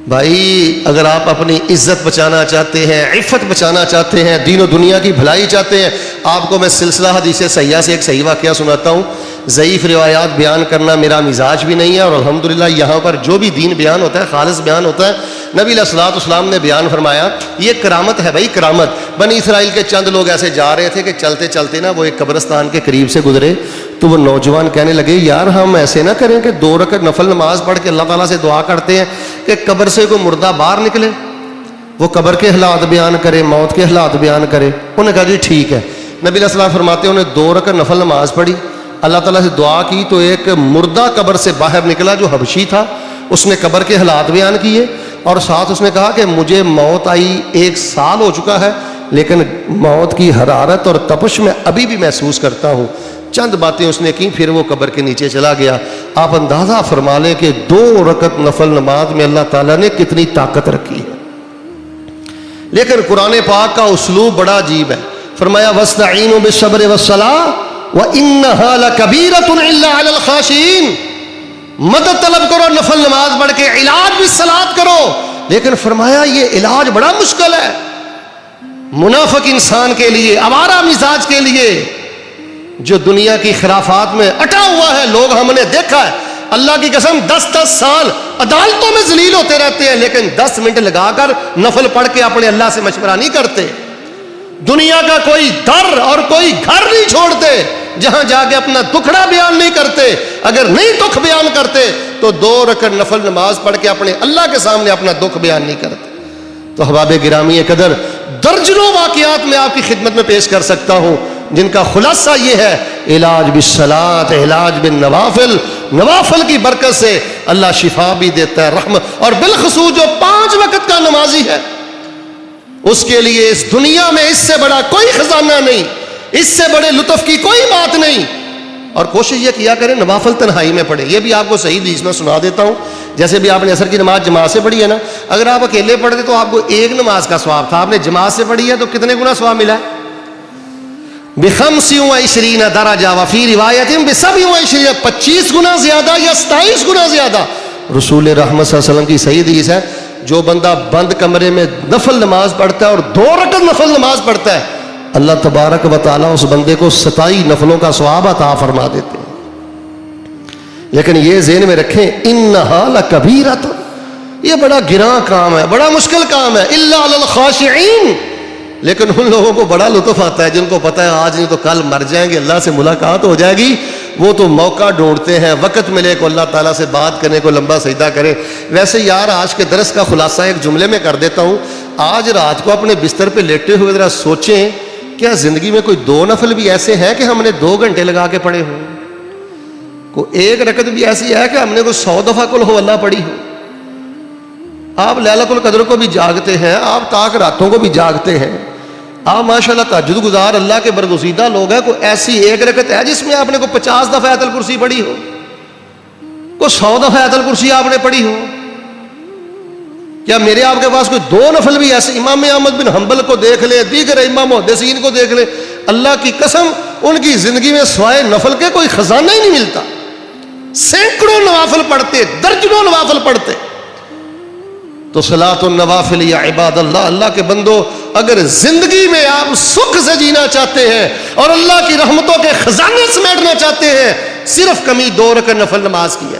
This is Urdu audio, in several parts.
بھائی اگر آپ اپنی عزت بچانا چاہتے ہیں، عفت بچانا چاہتے ہیں، دین و دنیا کی بھلائی چاہتے ہیں، آپ کو میں سلسلہ حدیث صحیحہ سے ایک صحیح واقعہ سناتا ہوں۔ ضعیف روایات بیان کرنا میرا مزاج بھی نہیں ہے، اور الحمدللہ یہاں پر جو بھی دین بیان ہوتا ہے خالص بیان ہوتا ہے۔ نبی علیہ الصلوۃ والسلام نے بیان فرمایا، یہ کرامت ہے بھائی، کرامت۔ بنی اسرائیل کے چند لوگ ایسے جا رہے تھے کہ چلتے چلتے نا وہ ایک قبرستان کے قریب سے گزرے، تو وہ نوجوان کہنے لگے یار ہم ایسے نہ کریں کہ 2 رکعت نفل نماز پڑھ کے اللہ تعالیٰ سے دعا کرتے ہیں کہ قبر سے کوئی مردہ باہر نکلے، وہ قبر کے حالات بیان کرے، موت کے حالات بیان کرے۔ انہوں نے کہا جی ٹھیک ہے۔ نبی علیہ السلام فرماتے ہیں انہیں 2 رکعت نفل نماز پڑھی، اللہ تعالیٰ سے دعا کی، تو ایک مردہ قبر سے باہر نکلا جو حبشی تھا، اس نے قبر کے حالات بیان کیے، اور ساتھ اس نے کہا کہ مجھے موت آئی 1 سال ہو چکا ہے، لیکن موت کی حرارت اور تپش میں ابھی بھی محسوس کرتا ہوں۔ چند باتیں اس نے کی، پھر وہ قبر کے نیچے چلا گیا۔ آپ اندازہ فرما لیں کہ 2 رکعت نفل نماز میں اللہ تعالیٰ نے کتنی طاقت رکھی ہے۔ لیکن قرآن پاک کا اسلوب بڑا عجیب ہے۔ فرمایا وَاسْتَعِينُوا بِالصَّبْرِ وَالصَّلَاةِ وَإِنَّهَا لَكَبِيرَةٌ إِلَّا عَلَى الْخَاشِعِينَ، مدد طلب کرو نفل نماز پڑھ کے، علاج بھی صلات کرو، لیکن فرمایا یہ علاج بڑا مشکل ہے منافق انسان کے لیے، آوارہ مزاج کے لیے، جو دنیا کی خرافات میں اٹا ہوا ہے۔ لوگ ہم نے دیکھا ہے اللہ کی قسم 10 سال عدالتوں میں ذلیل ہوتے رہتے ہیں، لیکن 10 منٹ لگا کر نفل پڑھ کے اپنے اللہ سے مشورہ نہیں کرتے۔ دنیا کا کوئی در اور کوئی گھر نہیں چھوڑتے جہاں جا کے اپنا دکھڑا بیان نہیں کرتے۔ اگر نہیں دکھ بیان کرتے تو 2 رکعت نفل نماز پڑھ کے اپنے اللہ کے سامنے اپنا دکھ بیان نہیں کرتے۔ تو احباب گرامی قدر درجنوں واقعات میں آپ کی خدمت میں پیش کر سکتا ہوں، جن کا خلاصہ یہ ہے علاج بالصلاۃ، علاج بالنوافل، نوافل کی برکت سے اللہ شفا بھی دیتا ہے، رحمت۔ اور بالخصوص جو 5 وقت کا نمازی ہے اس کے لیے اس دنیا میں اس سے بڑا کوئی خزانہ نہیں، اس سے بڑے لطف کی کوئی بات نہیں۔ اور کوشش یہ کیا کریں نوافل تنہائی میں پڑھیں۔ یہ بھی آپ کو صحیح حدیث میں سنا دیتا ہوں۔ جیسے بھی آپ نے عصر کی نماز جماعت سے پڑھی ہے نا، اگر آپ اکیلے پڑھتے تو آپ کو 1 نماز کا ثواب تھا، آپ نے جماعت سے پڑھی ہے تو کتنے گنا ثواب ملا ہے؟ ب25 درجہ، وفی روایت ب27، 25 گنا زیادہ یا 27 گنا زیادہ۔ رسول رحمت صلی اللہ علیہ وسلم کی صحیح حدیث ہے، جو بندہ بند کمرے میں نفل نماز پڑھتا ہے اور 2 رکعت نفل نماز پڑھتا ہے، اللہ تبارک و تعالیٰ اس بندے کو 27 نفلوں کا ثواب عطا فرما دیتے ہیں۔ لیکن یہ ذہن میں رکھیں انہا لکبیرۃ، یہ بڑا گراں کام ہے، بڑا مشکل کام ہے، الا علی الخاشعین، لیکن ان لوگوں کو بڑا لطف آتا ہے جن کو پتہ ہے آج نہیں تو کل مر جائیں گے، اللہ سے ملاقات ہو جائے گی، وہ تو موقع ڈھونڈتے ہیں، وقت ملے کو اللہ تعالیٰ سے بات کرنے کو، لمبا سجدہ کریں۔ ویسے یار آج کے درس کا خلاصہ ایک جملے میں کر دیتا ہوں۔ آج رات کو اپنے بستر پہ لیٹے ہوئے ذرا سوچیں، کیا زندگی میں کوئی 2 نفل بھی ایسے ہیں کہ ہم نے 2 گھنٹے لگا کے پڑھے ہوں؟ کوئی 1 رکعت بھی ایسی ہے کہ ہم نے کوئی 100 دفعہ قل ہو اللہ پڑھی ہو؟ آپ لیلۃ القدر کو بھی جاگتے ہیں، آپ تاک راتوں کو بھی جاگتے ہیں، آپ ماشاءاللہ تہجد گزار اللہ کے برگزیدہ لوگ ہیں۔ کوئی ایسی 1 رکعت ہے جس میں آپ نے کوئی 50 دفعہ آیت الکرسی پڑھی ہو، کوئی 100 دفعہ آیت الکرسی آپ نے پڑھی ہو؟ کیا میرے آپ کے پاس کوئی 2 نفل بھی ایسے؟ امام احمد بن حنبل کو دیکھ لیں، دیگر امام محدثین کو دیکھ لیں، اللہ کی قسم ان کی زندگی میں سوائے نفل کے کوئی خزانہ ہی نہیں ملتا۔ سینکڑوں نوافل پڑھتے، درجنوں نوافل پڑھتے۔ تو صلاۃ النوافل یا عباد اللہ، اللہ کے بندو، اگر زندگی میں آپ سکھ سے جینا چاہتے ہیں اور اللہ کی رحمتوں کے خزانے سمیٹنا چاہتے ہیں، صرف کمی 2 رکعت نفل نماز کی ہے۔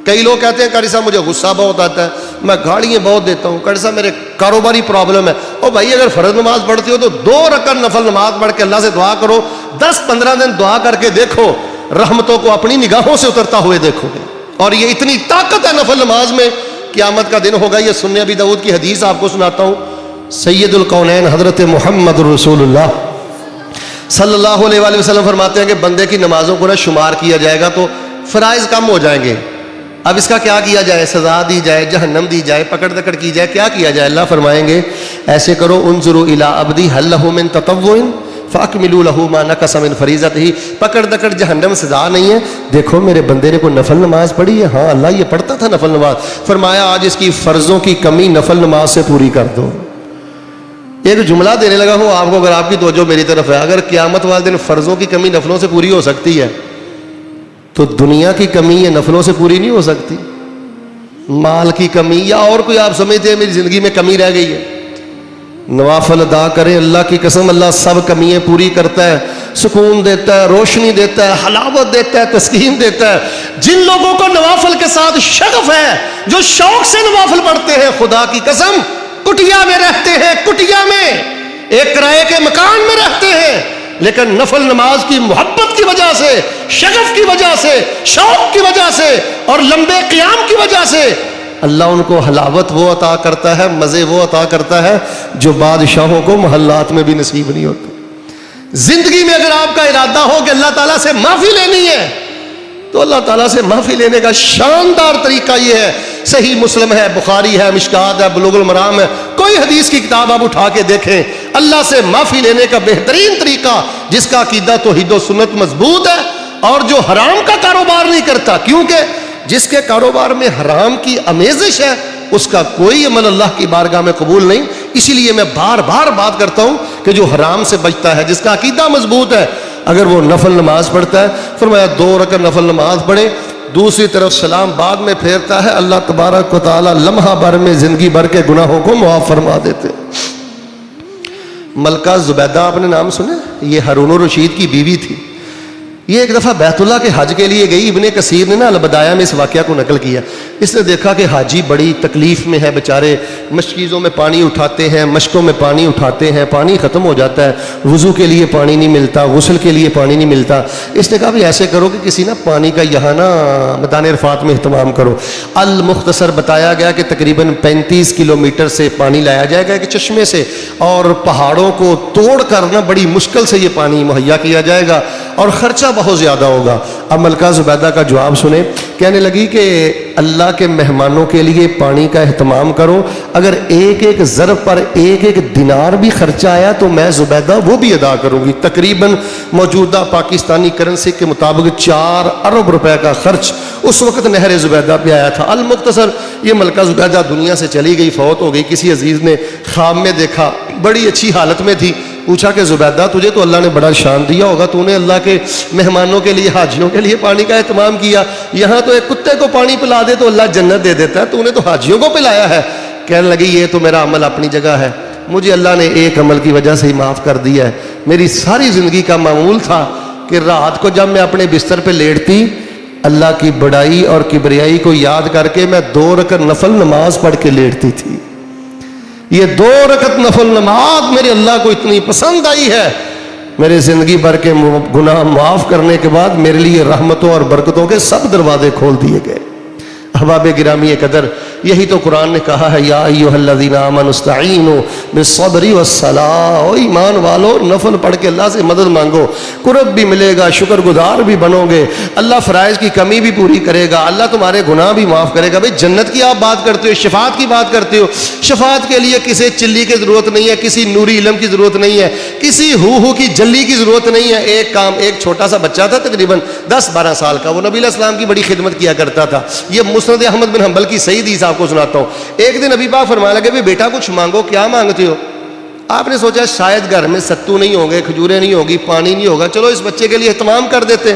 کئی لوگ کہتے ہیں قاری صاحب مجھے غصہ بہت آتا ہے، میں گاڑیاں بہت دیتا ہوں، قاری صاحب میرے کاروباری پرابلم ہے۔ او بھائی اگر فرض نماز پڑھتی ہو تو 2 رکعت نفل نماز پڑھ کے اللہ سے دعا کرو، 10-15 دن دعا کر کے دیکھو، رحمتوں کو اپنی نگاہوں سے اترتا ہوئے دیکھو گے۔ اور یہ اتنی طاقت ہے نفل نماز میں، قیامت کا دن ہوگا۔ یہ سنن ابی داؤد کی حدیث آپ کو سناتا ہوں۔ سید الکونین حضرت محمد رسول اللہ صلی اللہ علیہ وآلہ وسلم فرماتے ہیں کہ بندے کی نمازوں کو نہ شمار کیا جائے گا تو فرائض کم ہو جائیں گے۔ اب اس کا کیا کیا جائے؟ سزا دی جائے، جہنم دی جائے، پکڑ دکڑ کی جائے، کیا کیا جائے؟ اللہ فرمائیں گے ایسے کرو، انظروا الی عبدی هل له من تطوع فاکملوا له ما نقص من فریضته، پکڑ دکڑ جہنم سزا نہیں ہے، دیکھو میرے بندے نے کوئی نفل نماز پڑھی ہے، ہاں اللہ یہ پڑھتا تھا نفل نماز، فرمایا آج اس کی فرضوں کی کمی نفل نماز سے پوری کر دو۔ ایک جملہ دینے لگا ہوں آپ کو، اگر آپ کی توجہ میری طرف ہے، اگر قیامت والے دن فرضوں کی کمی نفلوں سے پوری ہو سکتی ہے تو دنیا کی کمی یہ نفلوں سے پوری نہیں ہو سکتی۔ مال کی کمی یا اور کوئی آپ سمجھتے ہیں میری زندگی میں کمی رہ گئی ہے؟ نوافل ادا کریں، اللہ کی قسم اللہ سب کمیاں پوری کرتا ہے، سکون دیتا ہے، روشنی دیتا ہے، حلاوت دیتا ہے، تسکین دیتا ہے۔ جن لوگوں کو نوافل کے ساتھ شغف ہے، جو شوق سے نوافل پڑھتے ہیں، خدا کی قسم کٹیا میں رہتے ہیں، کٹیا میں ایک کرائے کے مکان میں رہتے ہیں، لیکن نفل نماز کی محبت کی وجہ سے، شغف کی وجہ سے، شوق کی وجہ سے اور لمبے قیام کی وجہ سے اللہ ان کو حلاوت وہ عطا کرتا ہے، مزے وہ عطا کرتا ہے جو بادشاہوں کو محلات میں بھی نصیب نہیں ہوتا۔ زندگی میں اگر آپ کا ارادہ ہو کہ اللہ تعالیٰ سے معافی لینی ہے تو اللہ تعالیٰ سے معافی لینے کا شاندار طریقہ یہ ہے، صحیح مسلم ہے، بخاری ہے، مشکات ہے، بلوغ المرام ہے، کوئی حدیث کی کتاب آپ اٹھا کے دیکھیں، اللہ سے معافی لینے کا بہترین طریقہ جس کا عقیدہ توحید و سنت مضبوط ہے اور جو حرام کا کاروبار نہیں کرتا، کیونکہ جس کے کاروبار میں حرام کی آمیزش ہے اس کا کوئی عمل اللہ کی بارگاہ میں قبول نہیں۔ اسی لیے میں بار بار بات کرتا ہوں کہ جو حرام سے بچتا ہے، جس کا عقیدہ مضبوط ہے، اگر وہ نفل نماز پڑھتا ہے، فرمایا 2 رکعت نفل نماز پڑھے، دوسری طرف سلام بعد میں پھیرتا ہے، اللہ تبارک و تعالی لمحہ بھر میں زندگی بھر کے گناہوں کو معاف فرما دیتے۔ ملکہ زبیدہ آپ نے نام سنے؟ یہ ہارون الرشید کی بیوی تھی۔ یہ ایک دفعہ بیت اللہ کے حج کے لیے گئی۔ ابن کثیر نے نا البدایہ میں اس واقعہ کو نقل کیا۔ اس نے دیکھا کہ حاجی بڑی تکلیف میں ہے بیچارے، مشکیزوں میں پانی اٹھاتے ہیں، مشکوں میں پانی اٹھاتے ہیں، پانی ختم ہو جاتا ہے، وضو کے لیے پانی نہیں ملتا، غسل کے لیے پانی نہیں ملتا۔ اس نے کہا بھی ایسے کرو کہ کسی نا پانی کا یہاں نا میدان عرفات میں اہتمام کرو۔ المختصر بتایا گیا کہ تقریباً 35 کلومیٹر سے پانی لایا جائے گا کہ چشمے سے، اور پہاڑوں کو توڑ کر نا بڑی مشکل سے یہ پانی مہیا کیا جائے گا اور خرچہ بہت زیادہ ہوگا۔ اب ملکہ زبیدہ کا جواب سنیں، کہنے لگی کہ اللہ کے مہمانوں کے لیے پانی کا اہتمام کرو، اگر ایک ایک ضرب پر ایک ایک دینار بھی خرچہ آیا تو میں زبیدہ وہ بھی ادا کروں گی۔ تقریباً موجودہ پاکستانی کرنسی کے مطابق 4 ارب روپے کا خرچ اس وقت نہر زبیدہ پہ آیا تھا۔ المختصر یہ ملکہ زبیدہ دنیا سے چلی گئی، فوت ہو گئی۔ کسی عزیز نے خواب میں دیکھا، بڑی اچھی حالت میں تھی، پوچھا کہ زبیدہ تجھے تو اللہ نے بڑا شان دیا ہوگا، تو نے اللہ کے مہمانوں کے لیے، حاجیوں کے لیے پانی کا اہتمام کیا، یہاں تو ایک کتے کو پانی پلا دے تو اللہ جنت دے دیتا ہے، تو نے تو حاجیوں کو پلایا ہے۔ کہنے لگی یہ تو میرا عمل اپنی جگہ ہے، مجھے اللہ نے ایک عمل کی وجہ سے ہی معاف کر دیا ہے۔ میری ساری زندگی کا معمول تھا کہ رات کو جب میں اپنے بستر پہ لیٹتی، اللہ کی بڑائی اور کبریائی کو یاد کر کے میں 2 رکعت نفل نماز پڑھ کے لیٹتی تھی۔ یہ 2 رکعت نفل نماز میرے اللہ کو اتنی پسند آئی ہے، میرے زندگی بھر کے گناہ معاف کرنے کے بعد میرے لیے رحمتوں اور برکتوں کے سب دروازے کھول دیے گئے۔ احباب گرامی قدر، یہی تو قرآن نے کہا ہے، یا ایھا الذین آمنوا استعینوا بالصبر والصلاۃ، او ایمان والو نفل پڑھ کے اللہ سے مدد مانگو، قرب بھی ملے گا، شکر گزار بھی بنو گے، اللہ فرائض کی کمی بھی پوری کرے گا، اللہ تمہارے گناہ بھی معاف کرے گا۔ بھئی جنت کی آپ بات کرتے ہو، شفاعت کی بات کرتے ہو، شفاعت کے لیے کسی چلی کی ضرورت نہیں ہے، کسی نوری علم کی ضرورت نہیں ہے، کسی ہو کی جلی کی ضرورت نہیں ہے۔ ایک کام، ایک چھوٹا سا بچہ تھا تقریباً 10-12 سال کا، وہ نبی علیہ السلام کی بڑی خدمت کیا کرتا تھا۔ یہ مسند احمد بن حنبل کی صحیح حدیث آپ کو سناتا ہوں۔ ایک دن نبی پاک فرمانے لگے بھی بیٹا کچھ مانگو، کیا مانگتے ہو؟ آپ نے سوچا شاید گھر میں ستو نہیں ہوں گے، کھجوریں نہیں ہوگی، پانی نہیں ہوگا، چلو اس بچے کے لیے اہتمام کر دیتے،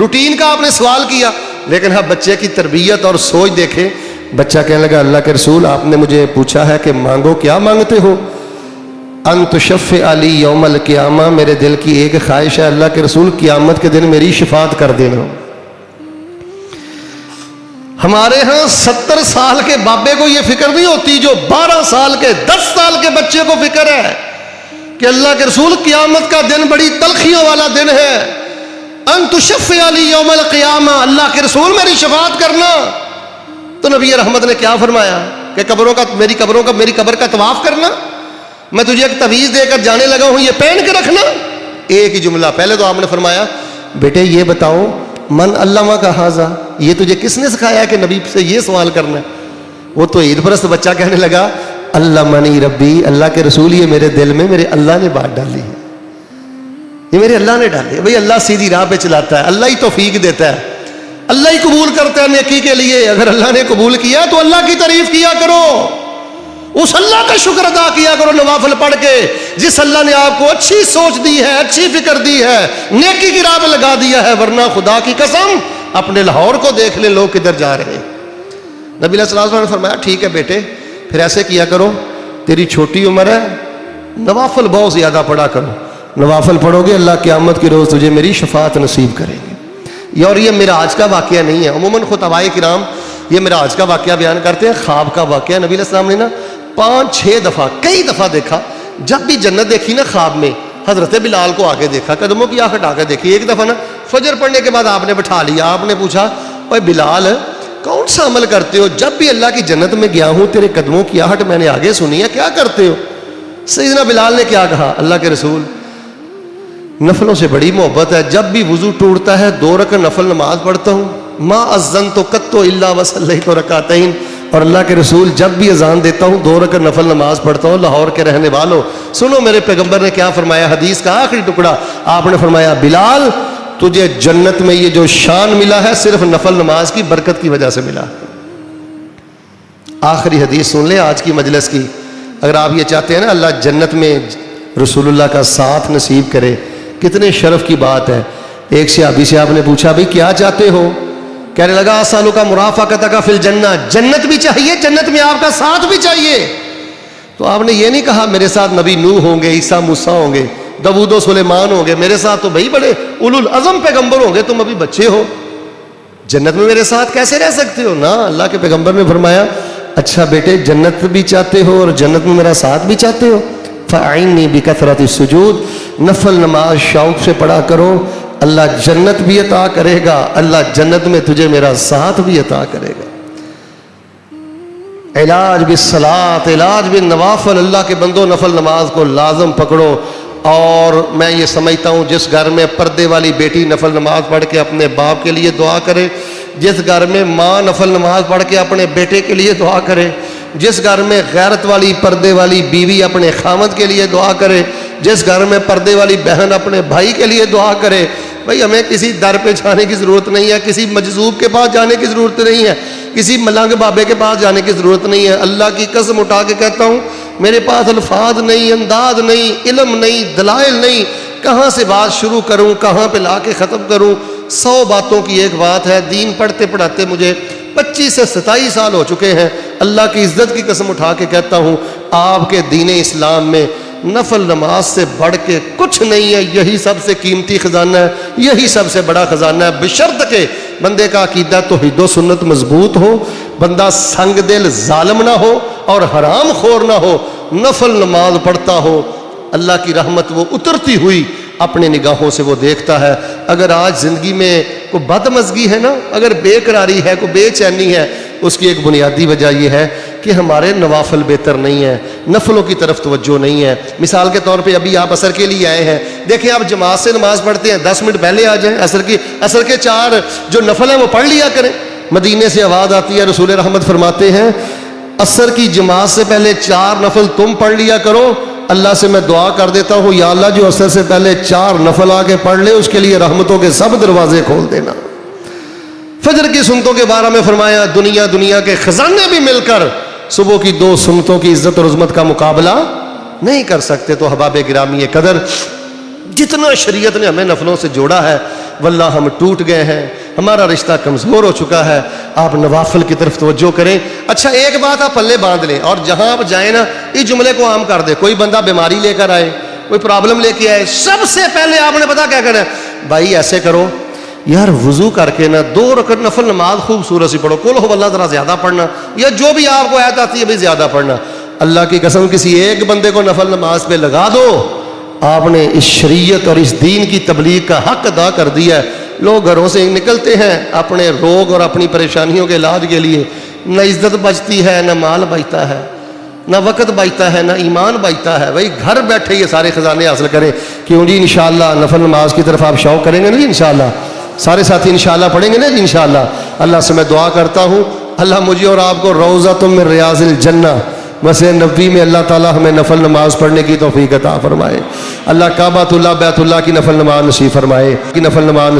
روٹین کا آپ نے سوال کیا۔ لیکن ہاں بچے کی تربیت اور سوچ دیکھیں، بچہ کہنے لگا اللہ کے رسول آپ نے مجھے پوچھا ہے کہ مانگو، کیا مانگتے ہو؟ ان تشفع علی یوم القیامہ، میرے دل کی ایک خواہش ہے اللہ کے رسول قیامت کے دن میری شفاعت کر دینا۔ ہمارے ہاں 70 سال کے بابے کو یہ فکر نہیں ہوتی جو 12 سال کے 10 سال کے بچے کو فکر ہے کہ اللہ کے رسول قیامت کا دن بڑی تلخیوں والا دن ہے، ان تشفع علی یوم القیامہ، اللہ کے رسول میری شفاعت کرنا۔ تو نبی رحمت نے کیا فرمایا کہ میری قبر کا طواف کرنا، میں تجھے ایک تعویذ دے کر جانے لگا ہوں، یہ پہن کے رکھنا۔ ایک ہی جملہ، پہلے تو آپ نے فرمایا بیٹے یہ بتاؤ من علمہ کا حاذا، یہ تجھے کس نے سکھایا کہ نبی سے یہ سوال کرنا ہے؟ وہ تو عید پرست بچہ کہنے لگا علمنی ربی، اللہ کے رسول یہ میرے دل میں میرے اللہ نے بات ڈالی ہے، یہ میرے اللہ نے ڈالی ہے۔ بھئی اللہ سیدھی راہ پہ چلاتا ہے، اللہ ہی توفیق دیتا ہے، اللہ ہی قبول کرتا ہے نیکی کے لیے۔ اگر اللہ نے قبول کیا تو اللہ کی تعریف کیا کرو، اس اللہ کا شکر ادا کیا کرو نوافل پڑھ کے، جس اللہ نے آپ کو اچھی سوچ دی ہے، اچھی فکر دی ہے، نیکی کی راہ میں لگا دیا ہے۔ ورنہ خدا کی قسم اپنے لاہور کو دیکھ لیں، لوگ کدھر جا رہے ہیں۔ نبی علیہ السلام نے فرمایا ٹھیک ہے بیٹے، پھر ایسے کیا کرو، تیری چھوٹی عمر ہے، نوافل بہت زیادہ پڑھا کرو، نوافل پڑھو گے اللہ قیامت کے روز تجھے میری شفاعت نصیب کریں گے۔ اور یہ معراج کا واقعہ نہیں ہے، عموماً خطبائے کرام یہ معراج کا واقعہ بیان کرتے ہیں، خواب کا واقعہ نبی علیہ السلام نے نا 5-6 دفعہ کئی دفعہ دیکھا، جب بھی جنت دیکھی نا خواب میں حضرت بلال کو آگے دیکھا، قدموں کی آنکھ ہٹا کے دیکھی۔ ایک دفعہ نا فجر پڑھنے کے بعد آپ نے بٹھا لیا، آپ نے پوچھا اوے بلال کون سا عمل کرتے ہو؟ جب بھی اللہ کی جنت میں گیا ہوں تیرے قدموں کی آہٹ میں نے آگے سنی ہے، کیا کرتے ہو؟ سیدنا بلال نے کیا کہا؟ اللہ کے رسول نفلوں سے بڑی محبت ہے، جب بھی وضو ٹوٹتا ہے 2 رکعت نفل نماز پڑھتا ہوں، ما اذنت قط الا وصلیت رکعتین، اور اللہ کے رسول جب بھی اذان دیتا ہوں 2 رکعت نفل نماز پڑھتا ہوں۔ لاہور کے رہنے والوں سنو میرے پیغمبر نے کیا فرمایا، حدیث کا آخری ٹکڑا آپ نے فرمایا بلال تجھے جنت میں یہ جو شان ملا ہے صرف نفل نماز کی برکت کی وجہ سے ملا۔ آخری حدیث سن لیں آج کی مجلس کی، اگر آپ یہ چاہتے ہیں نا اللہ جنت میں رسول اللہ کا ساتھ نصیب کرے، کتنے شرف کی بات ہے۔ ایک صحابی سے آپ نے پوچھا بھئی کیا چاہتے ہو؟ کہنے لگا اسالو کا مرافقتک فی الجنہ، جنت بھی چاہیے، جنت میں آپ کا ساتھ بھی چاہیے۔ تو آپ نے یہ نہیں کہا میرے ساتھ نبی نوح ہوں گے، عیسیٰ موسیٰ ہوں گے، داؤد و سلیمان ہوں گے، میرے ساتھ تو بھائی بڑے اولو العزم پیغمبر ہوں گے، تم ابھی بچے ہو، جنت میں میرے ساتھ کیسے رہ سکتے ہو؟ نا، اللہ کے پیغمبر نے فرمایا اچھا بیٹے جنت بھی چاہتے ہو اور جنت میں میرا ساتھ بھی چاہتے ہو، فَأَعِنِّي بِكَثْرَةِ السُّجُودِ، نفل نماز شوق سے پڑھا کرو، اللہ جنت بھی عطا کرے گا، اللہ جنت میں تجھے میرا ساتھ بھی عطا کرے گا۔ علاج بالصلاۃ، علاج بالنوافل، اللہ کے بندو نفل نماز کو لازم پکڑو۔ اور میں یہ سمجھتا ہوں جس گھر میں پردے والی بیٹی نفل نماز پڑھ کے اپنے باپ کے لیے دعا کرے، جس گھر میں ماں نفل نماز پڑھ کے اپنے بیٹے کے لیے دعا کرے، جس گھر میں غیرت والی پردے والی بیوی اپنے خامد کے لیے دعا کرے، جس گھر میں پردے والی بہن اپنے بھائی کے لیے دعا کرے، بھائی ہمیں کسی در پہ جانے کی ضرورت نہیں ہے، کسی مجذوب کے پاس جانے کی ضرورت نہیں ہے، کسی ملنگ بابے کے پاس جانے کی ضرورت نہیں ہے۔ اللہ کی قسم اٹھا کے کہتا ہوں میرے پاس الفاظ نہیں، انداز نہیں، علم نہیں، دلائل نہیں، کہاں سے بات شروع کروں، کہاں پہ لا کے ختم کروں۔ 100 باتوں کی ایک بات ہے، دین پڑھتے پڑھاتے مجھے 25 سے 27 سال ہو چکے ہیں، اللہ کی عزت کی قسم اٹھا کے کہتا ہوں آپ کے دین اسلام میں نفل نماز سے بڑھ کے کچھ نہیں ہے، یہی سب سے قیمتی خزانہ ہے، یہی سب سے بڑا خزانہ ہے، بشرط کہ بندے کا عقیدہ توحید و سنت مضبوط ہو، بندہ سنگ دل ظالم نہ ہو اور حرام خور نہ ہو، نفل نماز پڑھتا ہو، اللہ کی رحمت وہ اترتی ہوئی اپنی نگاہوں سے وہ دیکھتا ہے۔ اگر آج زندگی میں کوئی بدمزگی ہے نا، اگر بے قراری ہے، کوئی بے چینی ہے، اس کی ایک بنیادی وجہ یہ ہے کہ ہمارے نوافل بہتر نہیں ہیں، نفلوں کی طرف توجہ نہیں ہے۔ مثال کے طور پہ ابھی آپ عصر کے لیے آئے ہیں، دیکھیں آپ جماعت سے نماز پڑھتے ہیں، 10 منٹ پہلے آ جائیں، عصر کے 4 جو نفل ہیں وہ پڑھ لیا کریں۔ مدینے سے آواز آتی ہے، رسول رحمت فرماتے ہیں عصر کی جماعت سے پہلے 4 نفل تم پڑھ لیا کرو، اللہ سے میں دعا کر دیتا ہوں یا اللہ جو عصر سے پہلے 4 نفل آ کے پڑھ لے اس کے لیے رحمتوں کے سب دروازے کھول دینا۔ فجر کی سنتوں کے بارے میں فرمایا دنیا کے خزانے بھی مل کر صبح کی 2 سنتوں کی عزت اور عظمت کا مقابلہ نہیں کر سکتے۔ تو احباب گرامی قدر، جتنا شریعت نے ہمیں نفلوں سے جوڑا ہے واللہ ہم ٹوٹ گئے ہیں، ہمارا رشتہ کمزور ہو چکا ہے۔ آپ نوافل کی طرف توجہ کریں۔ اچھا ایک بات آپ پلے باندھ لیں اور جہاں آپ جائیں نا اس جملے کو عام کر دیں، کوئی بندہ بیماری لے کر آئے، کوئی پرابلم لے کے آئے، سب سے پہلے آپ نے پتا کیا کرنا ہے؟ بھائی ایسے کرو یار وضو کر کے نا 2 رکعت نفل نماز خوبصورت سی پڑھو، قل ہو اللہ ذرا زیادہ پڑھنا، یا جو بھی آپ کو آیت آتی ہے بھی زیادہ پڑھنا۔ اللہ کی قسم کسی ایک بندے کو نفل نماز پہ لگا دو، آپ نے اس شریعت اور اس دین کی تبلیغ کا حق ادا کر دیا ہے۔ لوگ گھروں سے نکلتے ہیں اپنے روگ اور اپنی پریشانیوں کے علاج کے لیے، نہ عزت بچتی ہے، نہ مال بچتا ہے، نہ وقت بچتا ہے، نہ ایمان بچتا ہے۔ بھائی گھر بیٹھے یہ سارے خزانے حاصل کریں۔ کیوں جی انشاءاللہ نفل نماز کی طرف آپ شوق کریں گے نا جی انشاءاللہ، سارے ساتھی انشاءاللہ پڑھیں گے نا جی انشاءاللہ۔ اللہ سے میں دعا کرتا ہوں اللہ مجھے اور آپ کو روضۃ من ریاض الجنہ مسجد نبوی میں اللہ تعالی ہمیں نفل نماز پڑھنے کی توفیق عطا فرمائے۔ اللہ کعبۃ اللہ بیت اللہ کی نفل نماز نصیب فرمائے، کی نفل نماز